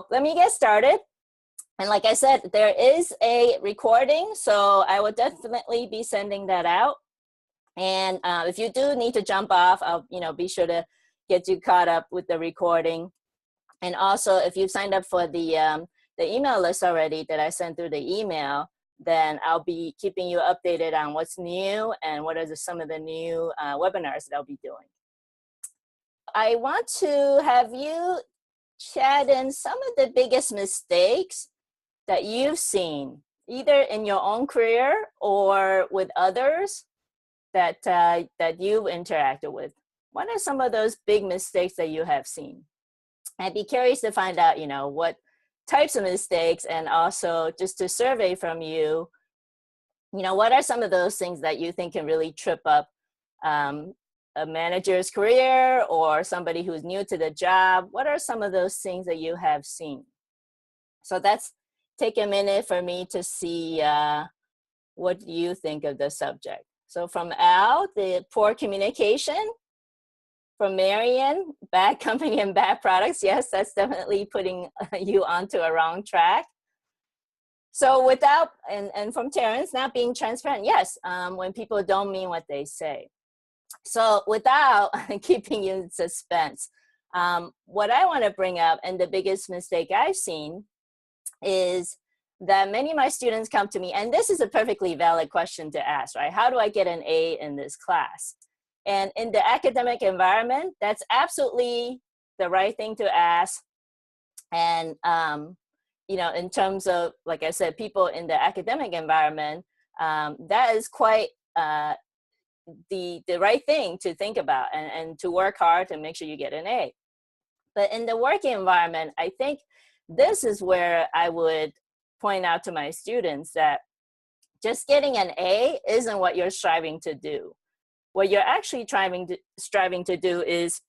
let me get started. And like I said, there is a recording, so I will definitely be sending that out. And if you do need to jump off, I'll be sure to get you caught up with the recording. And also, if you've signed up for the email list already that I sent through the email, then I'll be keeping you updated on what's new and what are some of the new webinars that I'll be doing. I want to have you chat in some of the biggest mistakes that you've seen, either in your own career or with others that you've interacted with. What are some of those big mistakes that you have seen? I'd be curious to find out, what types of mistakes, and also just to survey from you, what are some of those things that you think can really trip up a manager's career or somebody who's new to the job? What are some of those things that you have seen? So take a minute for me to see what you think of the subject. So from Al, the poor communication. From Marion, bad company and bad products. Yes, that's definitely putting you onto a wrong track. So and from Terrence, not being transparent. Yes, when people don't mean what they say. So without keeping you in suspense, what I want to bring up, and the biggest mistake I've seen, is that many of my students come to me, and this is a perfectly valid question to ask, right? How do I get an A in this class? And in the academic environment, that's absolutely the right thing to ask. And, in terms of, like I said, people in the academic environment, that is quite the right thing to think about and to work hard to make sure you get an A. But in the working environment, I think this is where I would point out to my students that just getting an A isn't what you're striving to do. What you're actually striving to do is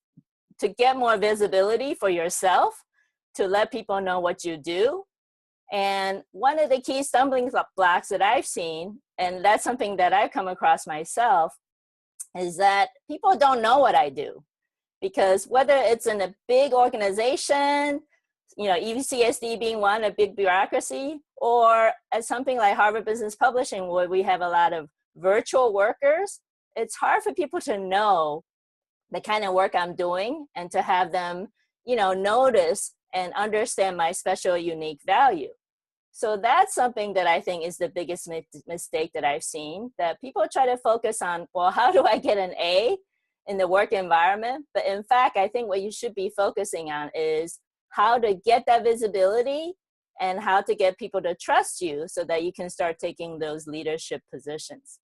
to get more visibility for yourself, to let people know what you do. And one of the key stumbling blocks that I've seen, and that's something that I've come across myself, is that people don't know what I do. Because whether it's in a big organization, EVCSD being one, a big bureaucracy, or at something like Harvard Business Publishing, where we have a lot of virtual workers, it's hard for people to know the kind of work I'm doing and to have them, notice and understand my special, unique value. So that's something that I think is the biggest mistake that I've seen, that people try to focus on, well, how do I get an A in the work environment? But in fact, I think what you should be focusing on is how to get that visibility and how to get people to trust you so that you can start taking those leadership positions.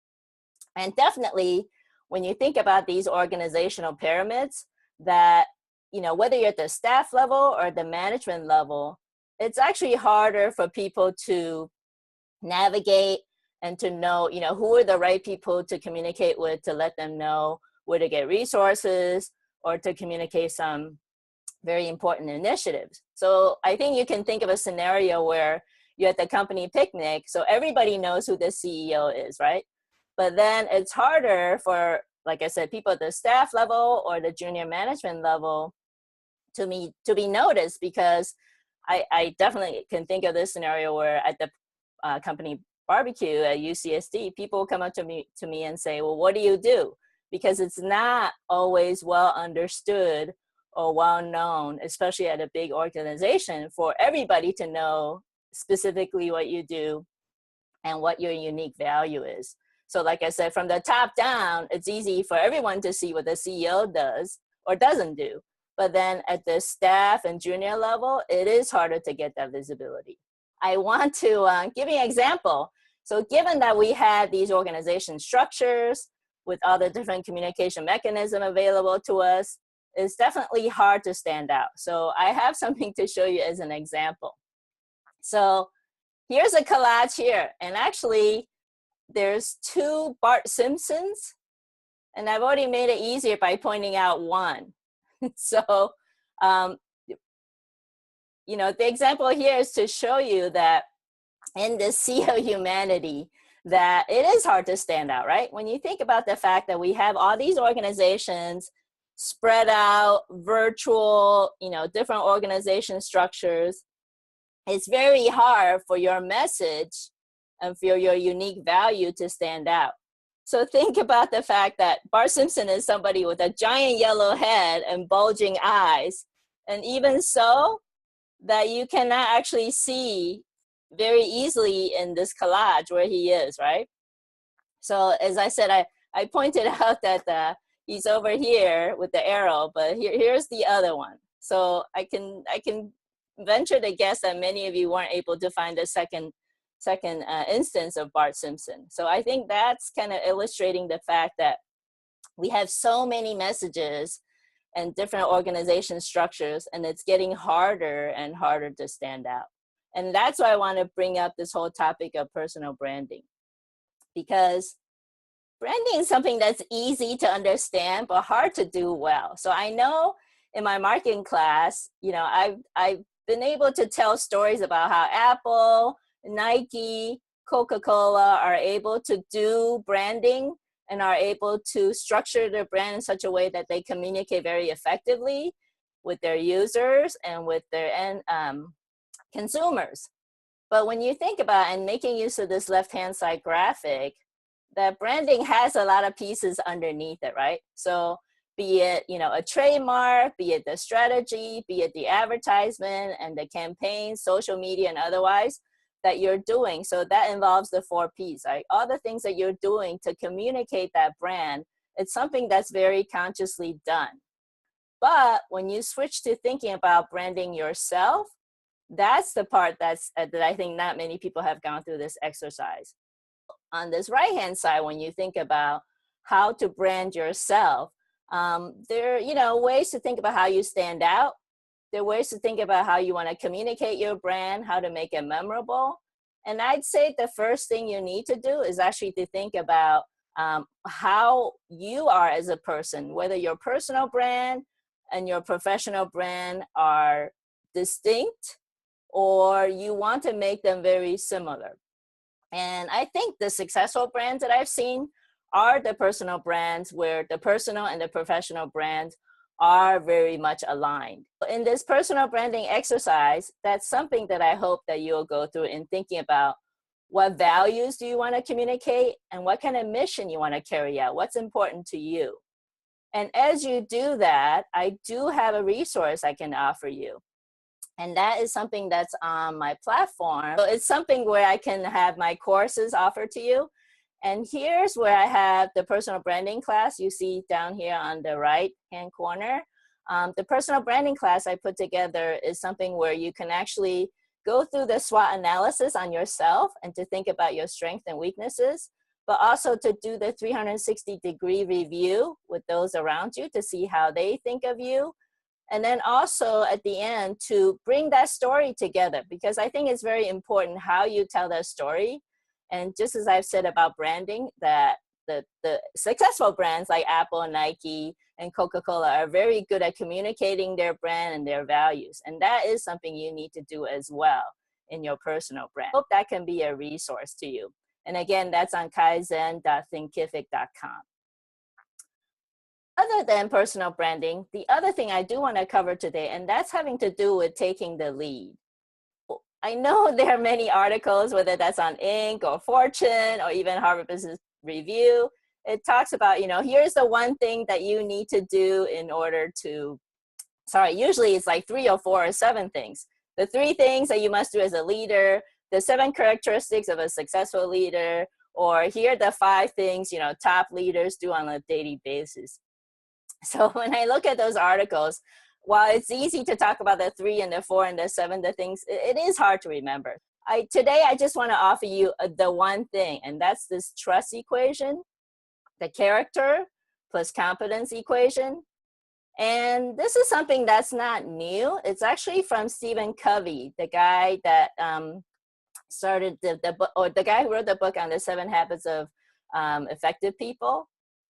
And definitely, when you think about these organizational pyramids, that, whether you're at the staff level or the management level, it's actually harder for people to navigate and to know, who are the right people to communicate with, to let them know where to get resources or to communicate some very important initiatives. So I think you can think of a scenario where you're at the company picnic, so everybody knows who the CEO is, right? But then it's harder for, like I said, people at the staff level or the junior management level to be noticed, because I definitely can think of this scenario where at the company barbecue at UCSD, people come up to me and say, well, what do you do? Because it's not always well understood or well known, especially at a big organization, for everybody to know specifically what you do and what your unique value is. So like I said, from the top down, it's easy for everyone to see what the CEO does or doesn't do. But then at the staff and junior level, it is harder to get that visibility. I want to give you an example. So given that we had these organization structures with all the different communication mechanisms available to us, it's definitely hard to stand out. So I have something to show you as an example. So here's a collage here. And actually, there's two Bart Simpsons, and I've already made it easier by pointing out one. So, the example here is to show you that in the sea of humanity, that it is hard to stand out, right? When you think about the fact that we have all these organizations spread out, virtual, different organization structures, it's very hard for your message and for your unique value to stand out. So think about the fact that Bart Simpson is somebody with a giant yellow head and bulging eyes. And even so, that you cannot actually see very easily in this collage where he is, right? So as I said, I pointed out that he's over here with the arrow, but here's the other one. So I can venture to guess that many of you weren't able to find a second instance of Bart Simpson. So I think that's kind of illustrating the fact that we have so many messages and different organization structures, and it's getting harder and harder to stand out. And that's why I want to bring up this whole topic of personal branding, because branding is something that's easy to understand but hard to do well. So I know in my marketing class, I've been able to tell stories about how Apple, Nike, Coca-Cola are able to do branding and are able to structure their brand in such a way that they communicate very effectively with their users and with their end consumers. But when you think about and making use of this left-hand side graphic, that branding has a lot of pieces underneath it, right? So be it, a trademark, be it the strategy, be it the advertisement and the campaign, social media and otherwise that you're doing. So that involves the 4 Ps, right? All the things that you're doing to communicate that brand, it's something that's very consciously done. But when you switch to thinking about branding yourself, that's the part that I think not many people have gone through this exercise. On this right-hand side, when you think about how to brand yourself, there are ways to think about how you stand out. There are ways to think about how you want to communicate your brand, how to make it memorable. And I'd say the first thing you need to do is actually to think about how you are as a person, whether your personal brand and your professional brand are distinct or you want to make them very similar. And I think the successful brands that I've seen are the personal brands where the personal and the professional brands are very much aligned. In this personal branding exercise, that's something that I hope that you'll go through in thinking about what values do you want to communicate and what kind of mission you want to carry out, what's important to you. And as you do that, I do have a resource I can offer you. And that is something that's on my platform. So it's something where I can have my courses offered to you. And here's where I have the personal branding class you see down here on the right-hand corner. The personal branding class I put together is something where you can actually go through the SWOT analysis on yourself and to think about your strengths and weaknesses, but also to do the 360-degree review with those around you to see how they think of you. And then also at the end to bring that story together, because I think it's very important how you tell that story. And just as I've said about branding, that the successful brands like Apple, Nike, and Coca-Cola are very good at communicating their brand and their values. And that is something you need to do as well in your personal brand. I hope that can be a resource to you. And again, that's on kaizen.thinkific.com. Other than personal branding, the other thing I do want to cover today, and that's having to do with taking the lead. I know there are many articles, whether that's on Inc. or Fortune or even Harvard Business Review. It talks about, here's the one thing that you need to do in order to, usually it's like 3 or 4 or 7 things. The 3 things that you must do as a leader, the 7 characteristics of a successful leader, or here are the 5 things, top leaders do on a daily basis. So when I look at those articles, while it's easy to talk about the 3 and the 4 and the 7, the things, it is hard to remember. Today, I just want to offer you the one thing, and that's this trust equation, the character plus competence equation. And this is something that's not new. It's actually from Stephen Covey, the guy that started the book, or the guy who wrote the book on the 7 habits of effective people.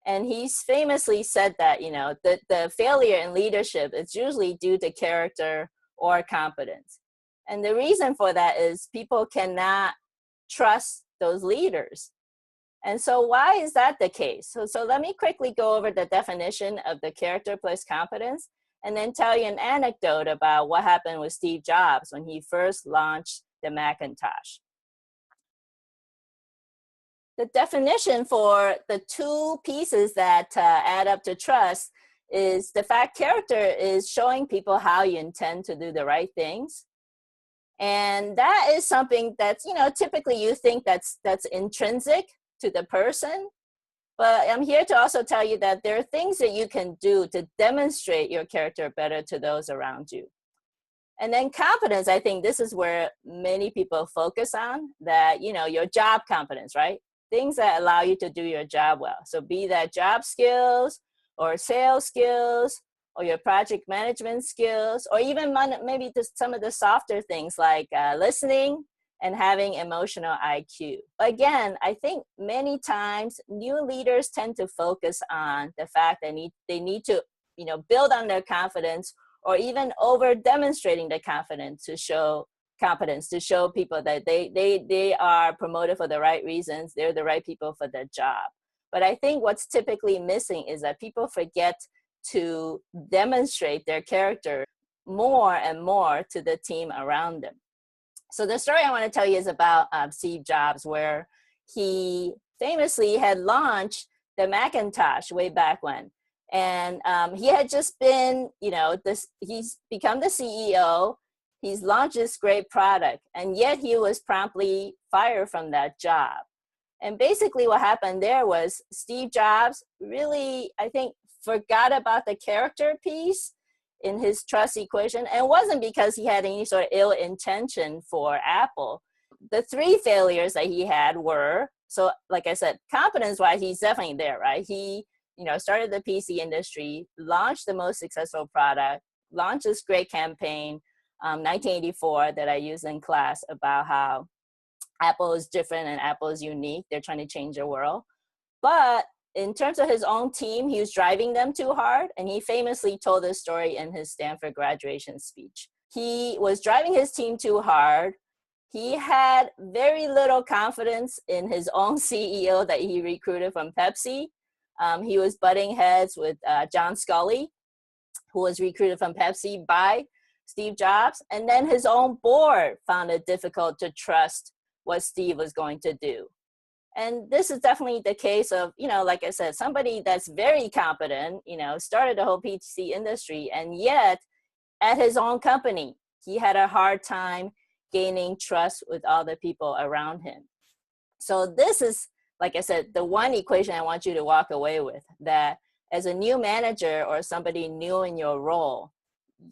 And he's famously said that, the failure in leadership is usually due to character or competence. And the reason for that is people cannot trust those leaders. And so why is that the case? So let me quickly go over the definition of the character plus competence. and then tell you an anecdote about what happened with Steve Jobs when he first launched the Macintosh. The definition for the two pieces that add up to trust is the fact character is showing people how you intend to do the right things. And that is something that's, typically you think that's intrinsic to the person. But I'm here to also tell you that there are things that you can do to demonstrate your character better to those around you. And then competence, I think this is where many people focus on, that, your job competence, right? Things that allow you to do your job well. So be that job skills or sales skills or your project management skills, or even maybe just some of the softer things like listening and having emotional IQ. Again, I think many times new leaders tend to focus on the fact that they need to, build on their confidence, or even over demonstrating the confidence to show competence, to show people that they are promoted for the right reasons, they're the right people for the job. But I think what's typically missing is that people forget to demonstrate their character more and more to the team around them. So the story I want to tell you is about Steve Jobs, where he famously had launched the Macintosh way back when. And he had just been, he's become the CEO. He's launched this great product, and yet he was promptly fired from that job. And basically what happened there was Steve Jobs really, I think, forgot about the character piece in his trust equation. And it wasn't because he had any sort of ill intention for Apple. The three failures that he had were, so like I said, competence-wise, he's definitely there, right? He, started the PC industry, launched the most successful product, launched this great campaign, 1984, that I use in class about how Apple is different and Apple is unique. They're trying to change the world. But in terms of his own team, he was driving them too hard. And he famously told this story in his Stanford graduation speech. He was driving his team too hard. He had very little confidence in his own CEO that he recruited from Pepsi. He was butting heads with John Scully, who was recruited from Pepsi by Steve Jobs. And then his own board found it difficult to trust what Steve was going to do. And this is definitely the case of, like I said, somebody that's very competent, started the whole PC industry, and yet at his own company, he had a hard time gaining trust with all the people around him. So this is, like I said, the one equation I want you to walk away with, that as a new manager or somebody new in your role,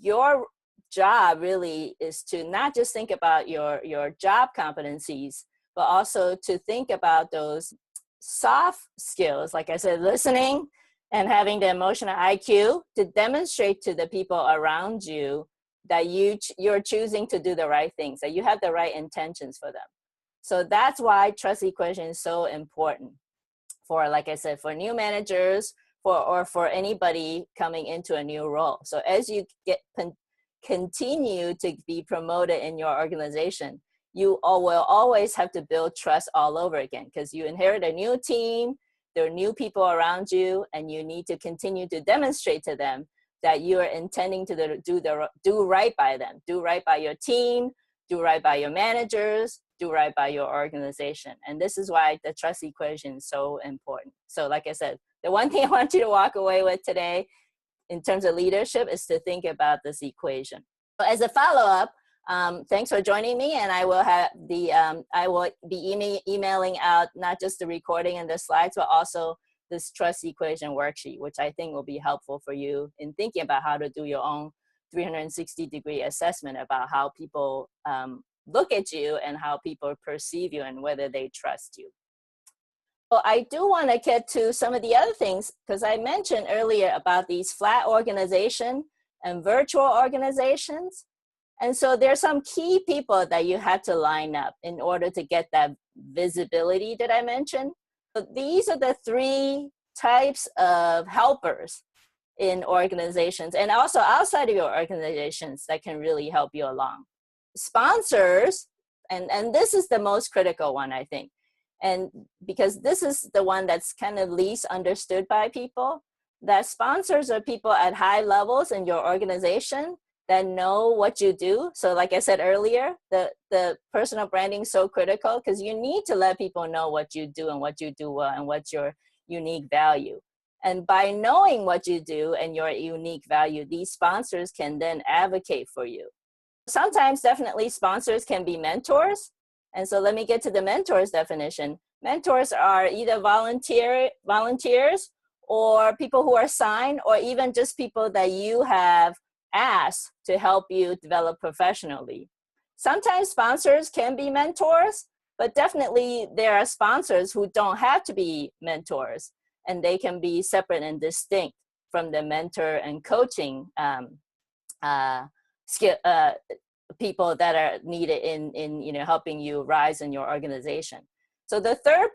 your job really is to not just think about your job competencies, but also to think about those soft skills, like I said, listening and having the emotional IQ to demonstrate to the people around you that you're choosing to do the right things, that you have the right intentions for them. So that's why trust equation is so important for, like I said, for new managers, or for anybody coming into a new role. So as you continue to be promoted in your organization, you will always have to build trust all over again, because you inherit a new team, there are new people around you, and you need to continue to demonstrate to them that you are intending to do right by them, do right by your team, do right by your managers, do right by your organization. And this is why the trust equation is so important. So like I said, the one thing I want you to walk away with today in terms of leadership is to think about this equation. So as a follow-up, thanks for joining me, and I will have I will be emailing out not just the recording and the slides, but also this trust equation worksheet, which I think will be helpful for you in thinking about how to do your own 360-degree assessment about how people look at you and how people perceive you and whether they trust you. So I do want to get to some of the other things, because I mentioned earlier about these flat organization and virtual organizations. And so there's some key people that you had to line up in order to get that visibility that I mentioned. So these are the three types of helpers in organizations and also outside of your organizations that can really help you along. Sponsors, and this is the most critical one, I think. And because this is the one that's kind of least understood by people. that sponsors are people at high levels in your organization that know what you do. So like I said earlier, the personal branding is so critical because you need to let people know what you do and what you do well and what's your unique value. And by knowing what you do and your unique value, these sponsors can then advocate for you. Sometimes definitely sponsors can be mentors. And so let me get to the mentors definition. Mentors are either volunteers or people who are assigned, or even just people that you have asked to help you develop professionally. Sometimes sponsors can be mentors, but definitely there are sponsors who don't have to be mentors, and they can be separate and distinct from the mentor and coaching people that are needed in helping you rise in your organization. So the third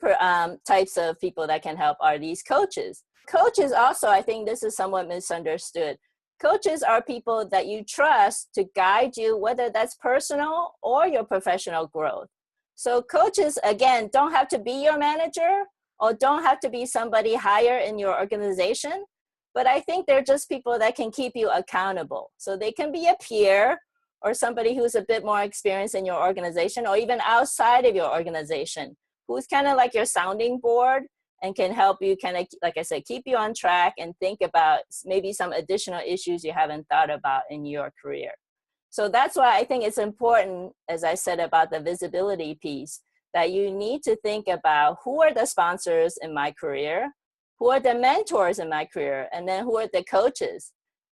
types of people that can help are these coaches. Coaches also, I think this is somewhat misunderstood. Coaches are people that you trust to guide you, whether that's personal or your professional growth. So coaches, again, don't have to be your manager or don't have to be somebody higher in your organization, but I think they're just people that can keep you accountable. So they can be a peer or somebody who's a bit more experienced in your organization or even outside of your organization, who's kind of like your sounding board and can help you kind of, like I said, keep you on track and think about maybe some additional issues you haven't thought about in your career. So that's why I think it's important, as I said about the visibility piece, that you need to think about who are the sponsors in my career, who are the mentors in my career, and then who are the coaches.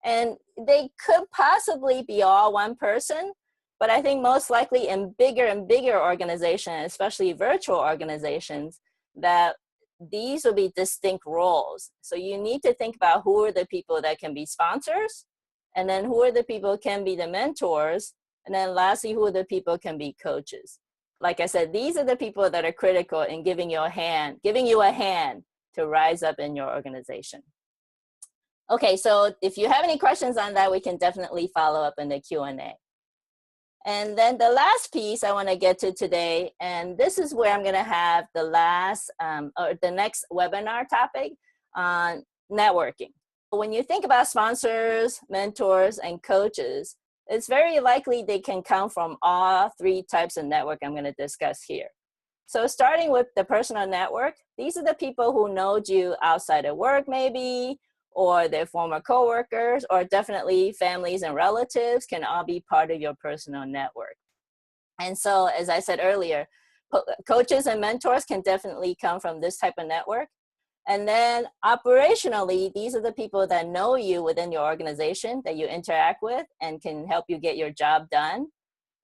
And they could possibly be all one person, but I think most likely in bigger and bigger organizations, especially virtual organizations, that these will be distinct roles. So you need to think about who are the people that can be sponsors, and then who are the people who can be the mentors, and then lastly, who are the people who can be coaches. Like I said, these are the people that are critical in giving you a hand to rise up in your organization. Okay, so if you have any questions on that, we can definitely follow up in the Q&A. And then the last piece I want to get to today, and this is where I'm going to have the last or the next webinar topic on networking. When you think about sponsors, mentors, and coaches, it's very likely they can come from all three types of network I'm going to discuss here. So starting with the personal network, these are the people who know you outside of work maybe, or their former coworkers, or definitely families and relatives can all be part of your personal network. And so, as I said earlier, coaches and mentors can definitely come from this type of network. And then operationally, these are the people that know you within your organization that you interact with and can help you get your job done.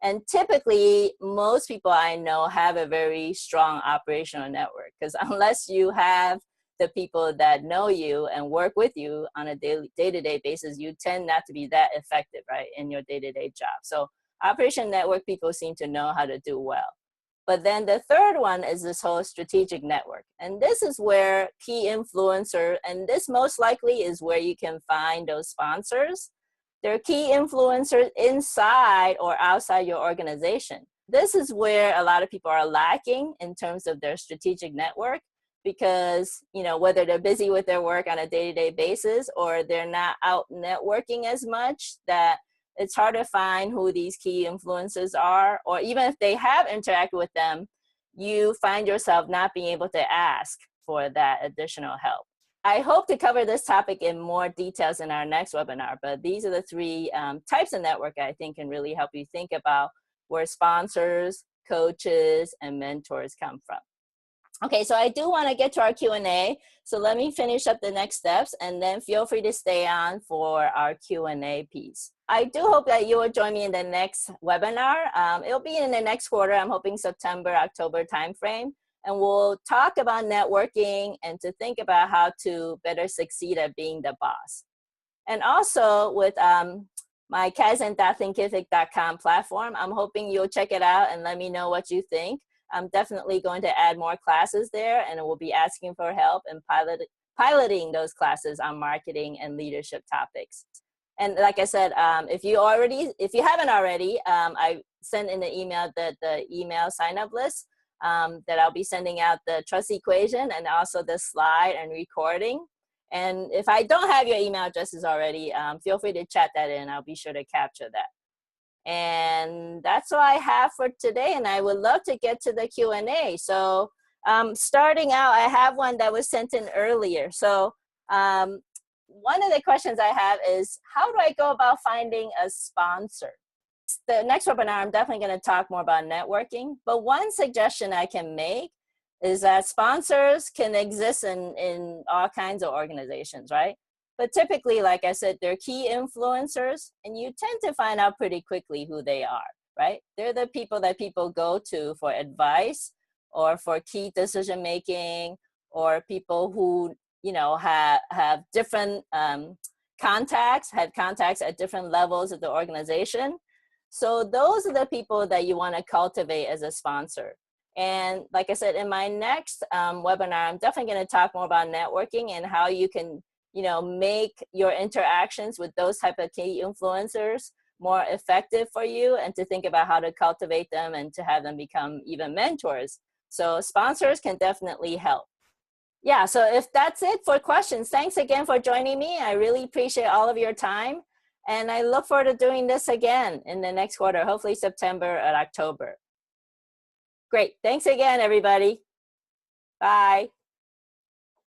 And typically, most people I know have a very strong operational network, because unless you have the people that know you and work with you on a day-to-day basis, you tend not to be that effective, right, in your day-to-day job. So operation network people seem to know how to do well. But then the third one is this whole strategic network. And this is where key influencer, and this most likely is where you can find those sponsors. They're key influencers inside or outside your organization. This is where a lot of people are lacking in terms of their strategic network, because, you know, whether they're busy with their work on a day-to-day basis or they're not out networking as much, that it's hard to find who these key influencers are, or even if they have interacted with them, you find yourself not being able to ask for that additional help. I hope to cover this topic in more details in our next webinar, but these are the three types of network I think can really help you think about where sponsors, coaches, and mentors come from. Okay, so I do want to get to our Q&A, so let me finish up the next steps and then feel free to stay on for our Q&A piece. I do hope that you will join me in the next webinar. It'll be in the next quarter. I'm hoping September, October timeframe, and we'll talk about networking and to think about how to better succeed at being the boss. And also with my kaizen.thinkific.com platform, I'm hoping you'll check it out and let me know what you think. I'm definitely going to add more classes there, and we'll be asking for help in piloting those classes on marketing and leadership topics. And like I said, if you haven't already, I sent in the email the email sign-up list that I'll be sending out the trust equation and also the slide and recording. And if I don't have your email addresses already, feel free to chat that in. I'll be sure to capture that. And that's all I have for today. And I would love to get to the Q&A. So starting out, I have one that was sent in earlier. So one of the questions I have is, how do I go about finding a sponsor? The next webinar, I'm definitely going to talk more about networking. But one suggestion I can make is that sponsors can exist in all kinds of organizations, right? But typically, like I said, they're key influencers, and you tend to find out pretty quickly who they are, right? They're the people that people go to for advice or for key decision making, or people who, you know, have different contacts, had contacts at different levels of the organization. So those are the people that you want to cultivate as a sponsor. And like I said, in my next webinar, I'm definitely going to talk more about networking and how you can, you know, make your interactions with those type of key influencers more effective for you, and to think about how to cultivate them and to have them become even mentors. So sponsors can definitely help. Yeah, so if that's it for questions, thanks again for joining me. I really appreciate all of your time. And I look forward to doing this again in the next quarter, hopefully September or October. Great. Thanks again, everybody. Bye.